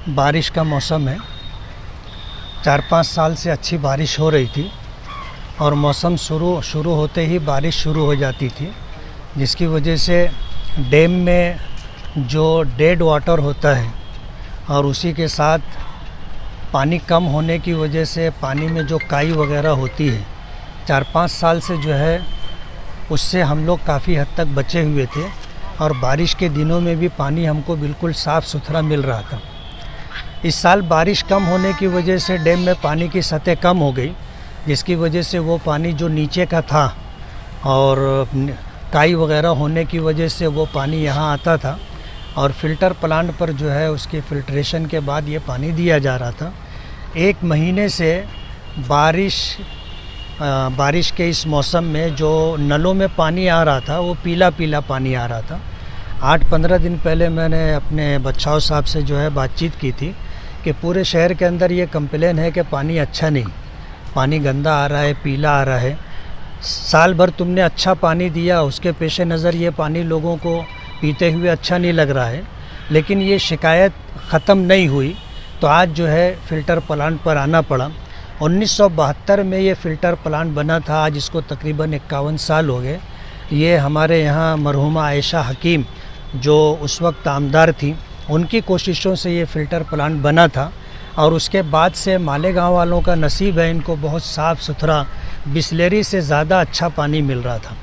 बारिश का मौसम है। 4-5 साल से अच्छी बारिश हो रही थी और मौसम शुरू होते ही बारिश शुरू हो जाती थी, जिसकी वजह से डैम में जो डेड वाटर होता है और उसी के साथ पानी कम होने की वजह से पानी में जो काई वगैरह होती है, 4-5 साल से जो है उससे हम लोग काफ़ी हद तक बचे हुए थे और बारिश के दिनों में भी पानी हमको बिल्कुल साफ़ सुथरा मिल रहा था। इस साल बारिश कम होने की वजह से डैम में पानी की सतह कम हो गई, जिसकी वजह से वो पानी जो नीचे का था और काई वगैरह होने की वजह से वो पानी यहाँ आता था और फ़िल्टर प्लांट पर जो है उसकी फ़िल्ट्रेशन के बाद ये पानी दिया जा रहा था। 1 महीने से बारिश के इस मौसम में जो नलों में पानी आ रहा था वो पीला पीला पानी आ रहा था। 8-15 दिन पहले मैंने अपने बच्चाओं साहब से जो है बातचीत की थी कि पूरे शहर के अंदर ये कंप्लेन है कि पानी अच्छा नहीं, पानी गंदा आ रहा है, पीला आ रहा है। साल भर तुमने अच्छा पानी दिया, उसके पेश नज़र ये पानी लोगों को पीते हुए अच्छा नहीं लग रहा है, लेकिन ये शिकायत ख़त्म नहीं हुई तो आज जो है फ़िल्टर प्लांट पर आना पड़ा। 1972 में ये फ़िल्टर प्लांट बना था, आज इसको तकरीबन 51 साल हो गए। ये हमारे यहाँ मरहुमा आयशा हकीम जो उस वक्त आमदार थी, उनकी कोशिशों से ये फ़िल्टर प्लांट बना था और उसके बाद से मालेगांव वालों का नसीब है, इनको बहुत साफ़ सुथरा बिसलेरी से ज़्यादा अच्छा पानी मिल रहा था।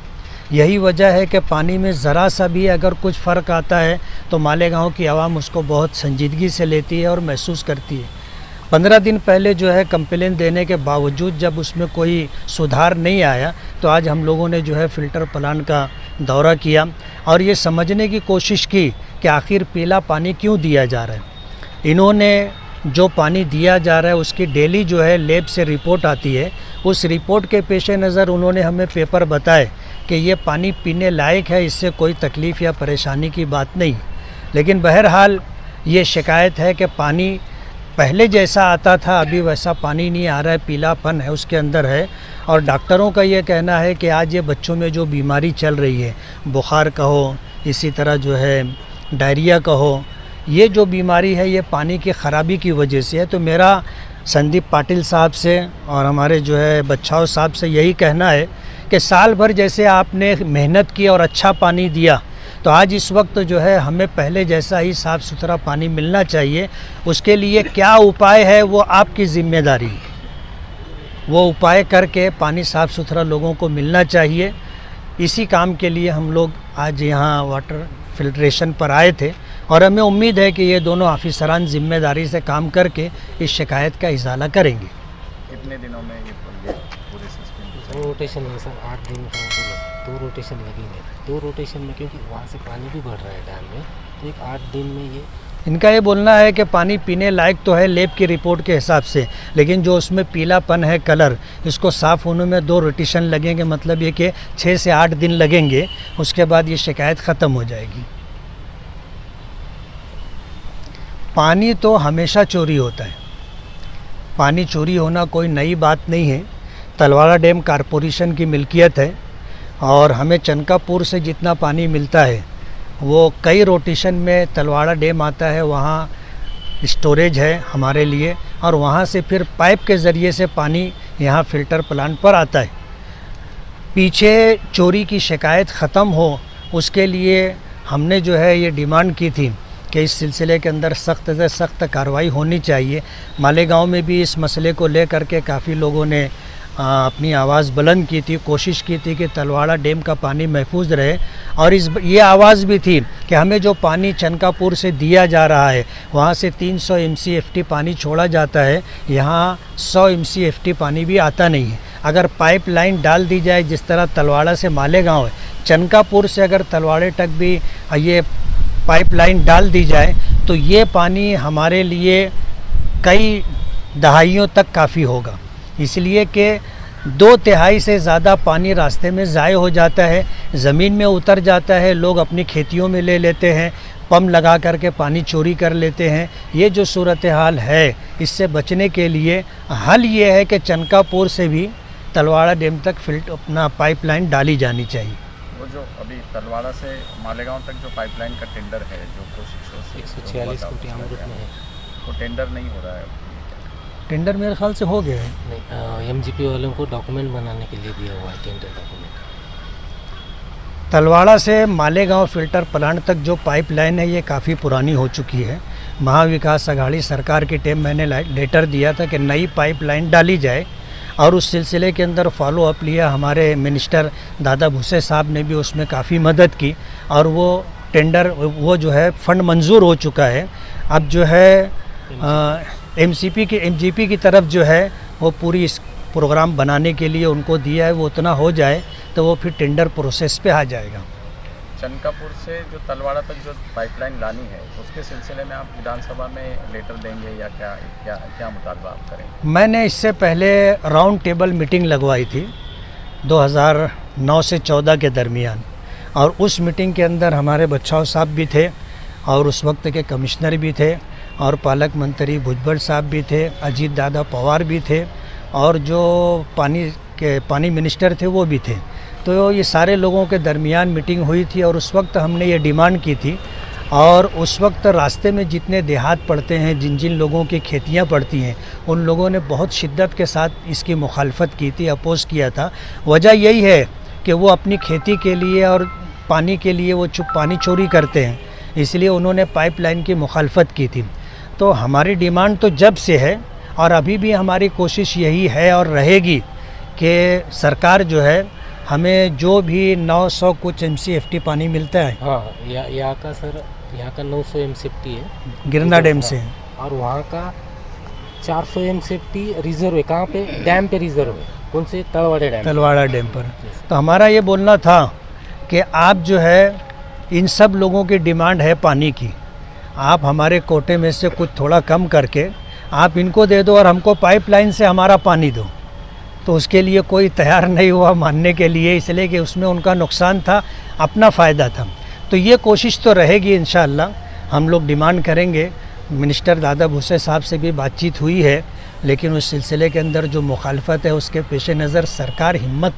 यही वजह है कि पानी में ज़रा सा भी अगर कुछ फ़र्क आता है तो मालेगांव की आवाम उसको बहुत संजीदगी से लेती है और महसूस करती है। 15 दिन पहले जो है कंप्लेन देने के बावजूद जब उसमें कोई सुधार नहीं आया तो आज हम लोगों ने जो है फ़िल्टर प्लांट का दौरा किया और ये समझने की कोशिश की कि आखिर पीला पानी क्यों दिया जा रहा है। इन्होंने जो पानी दिया जा रहा है उसकी डेली जो है लैब से रिपोर्ट आती है, उस रिपोर्ट के पेश नज़र उन्होंने हमें पेपर बताए कि ये पानी पीने लायक है, इससे कोई तकलीफ़ या परेशानी की बात नहीं। लेकिन बहरहाल ये शिकायत है कि पानी पहले जैसा आता था अभी वैसा पानी नहीं आ रहा है, पीलापन है उसके अंदर है। और डॉक्टरों का ये कहना है कि आज ये बच्चों में जो बीमारी चल रही है, बुखार का हो, इसी तरह जो है डायरिया का हो, ये जो बीमारी है ये पानी की ख़राबी की वजह से है। तो मेरा संदीप पाटिल साहब से और हमारे जो है बच्चाओं साहब से यही कहना है कि साल भर जैसे आपने मेहनत की और अच्छा पानी दिया, तो आज इस वक्त जो है हमें पहले जैसा ही साफ़ सुथरा पानी मिलना चाहिए। उसके लिए क्या उपाय है वो आपकी ज़िम्मेदारी, वो उपाय करके पानी साफ़ सुथरा लोगों को मिलना चाहिए। इसी काम के लिए हम लोग आज यहाँ वाटर फिल्ट्रेशन पर आए थे और हमें उम्मीद है कि ये दोनों ऑफिसरान ज़िम्मेदारी से काम करके इस शिकायत का इज़ाला करेंगे। कितने दिनों में ये पूरे सिस्टम? 2 रोटेशन में सर, 8 दिन का 2 रोटेशन लगेंगे। 2 रोटेशन में क्योंकि वहाँ से पानी भी बढ़ रहा है डैम में, तो एक 8 दिन में ये इनका ये बोलना है कि पानी पीने लायक तो है लैब की रिपोर्ट के हिसाब से, लेकिन जो उसमें पीलापन है कलर, इसको साफ़ होने में 2 रोटेशन लगेंगे। मतलब ये कि 6 से 8 दिन लगेंगे, उसके बाद ये शिकायत ख़त्म हो जाएगी। पानी तो हमेशा चोरी होता है, पानी चोरी होना कोई नई बात नहीं है। तलवाड़ा डैम कारपोरेशन की मिल्कियत है और हमें चनकापुर से जितना पानी मिलता है वो कई रोटेशन में तलवाड़ा डैम आता है, वहाँ स्टोरेज है हमारे लिए और वहाँ से फिर पाइप के ज़रिए से पानी यहाँ फ़िल्टर प्लांट पर आता है। पीछे चोरी की शिकायत ख़त्म हो उसके लिए हमने जो है ये डिमांड की थी कि इस सिलसिले के अंदर सख्त से सख्त कार्रवाई होनी चाहिए। मालेगांव में भी इस मसले को लेकर के काफ़ी लोगों ने अपनी आवाज़ बुलंद की थी, कोशिश की थी कि तलवाड़ा डैम का पानी महफूज रहे और ये आवाज़ भी थी कि हमें जो पानी चनकापुर से दिया जा रहा है वहाँ से 300 MCFT पानी छोड़ा जाता है, यहाँ 100 MCFT पानी भी आता नहीं है। अगर पाइप लाइन डाल दी जाए जिस तरह तलवाड़ा से मालेगांव है, चनकापुर से अगर तलवाड़े तक भी ये पाइप लाइन डाल दी जाए तो ये पानी हमारे लिए कई दहाइयों तक काफ़ी होगा। इसलिए कि 2/3 से ज़्यादा पानी रास्ते में ज़ाय हो जाता है, ज़मीन में उतर जाता है, लोग अपनी खेतियों में ले लेते हैं, पंप लगा करके पानी चोरी कर लेते हैं। ये जो सूरत हाल है, इससे बचने के लिए हल ये है कि चनकापुर से भी तलवाड़ा डैम तक अपना पाइपलाइन डाली जानी चाहिए। वो जो अभी तलवाड़ा से मालेगांव तक जो पाइपलाइन का टेंडर है, जो कोशिशों से 146 कोटी अमृत में है, वो टेंडर नहीं हो रहा है। टेंडर मेरे ख्याल से हो गया है। नहीं, एमजीपी वालों को डॉक्यूमेंट बनाने के लिए दिया हुआ है, टेंडर डॉक्यूमेंट। तलवाड़ा से मालेगांव फिल्टर प्लांट तक जो पाइपलाइन है ये काफ़ी पुरानी हो चुकी है। महाविकास अघाड़ी सरकार के टाइम मैंने लेटर दिया था कि नई पाइपलाइन डाली जाए, और उस सिलसिले के अंदर फॉलो अप लिया। हमारे मिनिस्टर दादा भूसे साहब ने भी उसमें काफ़ी मदद की, और वो टेंडर वो जो है फंड मंजूर हो चुका है। अब जो है एमजीपी की तरफ जो है वो पूरी इस प्रोग्राम बनाने के लिए उनको दिया है। वो उतना हो जाए तो वो फिर टेंडर प्रोसेस पे आ जाएगा। चनकापुर से जो तलवाड़ा तक जो पाइपलाइन लानी है उसके सिलसिले में आप विधानसभा में लेटर देंगे या क्या मुतालबा आप करेंगे? मैंने इससे पहले राउंड टेबल मीटिंग लगवाई थी 2009 से 14 के दरमियान, और उस मीटिंग के अंदर हमारे बच्चाओं साहब भी थे, और उस वक्त के कमिश्नर भी थे, और पालक मंत्री भुजबल साहब भी थे, अजीत दादा पवार भी थे, और जो पानी मिनिस्टर थे वो भी थे। तो ये सारे लोगों के दरमियान मीटिंग हुई थी, और उस वक्त हमने ये डिमांड की थी। और उस वक्त रास्ते में जितने देहात पड़ते हैं, जिन जिन लोगों की खेतियां पड़ती हैं, उन लोगों ने बहुत शिद्दत के साथ इसकी मुखालफत की थी, अपोज़ किया था। वजह यही है कि वो अपनी खेती के लिए और पानी के लिए वो पानी चोरी करते हैं, इसलिए उन्होंने पाइपलाइन की मुखालफत की थी। तो हमारी डिमांड तो जब से है, और अभी भी हमारी कोशिश यही है और रहेगी कि सरकार जो है हमें जो भी 900 कुछ MCFT पानी मिलता है, हाँ, यहाँ का सर, यहाँ का 900 MCFT है गिरना डैम से, और वहाँ का 400 MCFT रिजर्व है। कहाँ पे? डैम पे रिजर्व है। कौन से? तलवाड़ा डैम पर। तो हमारा ये बोलना था कि आप जो है इन सब लोगों की डिमांड है पानी की, आप हमारे कोटे में से कुछ थोड़ा कम करके आप इनको दे दो और हमको पाइपलाइन से हमारा पानी दो। तो उसके लिए कोई तैयार नहीं हुआ मानने के लिए, इसलिए कि उसमें उनका नुकसान था, अपना फ़ायदा था। तो ये कोशिश तो रहेगी इंशाअल्लाह, हम लोग डिमांड करेंगे। मिनिस्टर दादा भूसे साहब से भी बातचीत हुई है, लेकिन उस सिलसिले के अंदर जो मुखालफत है उसके पेश नज़र सरकार हिम्मत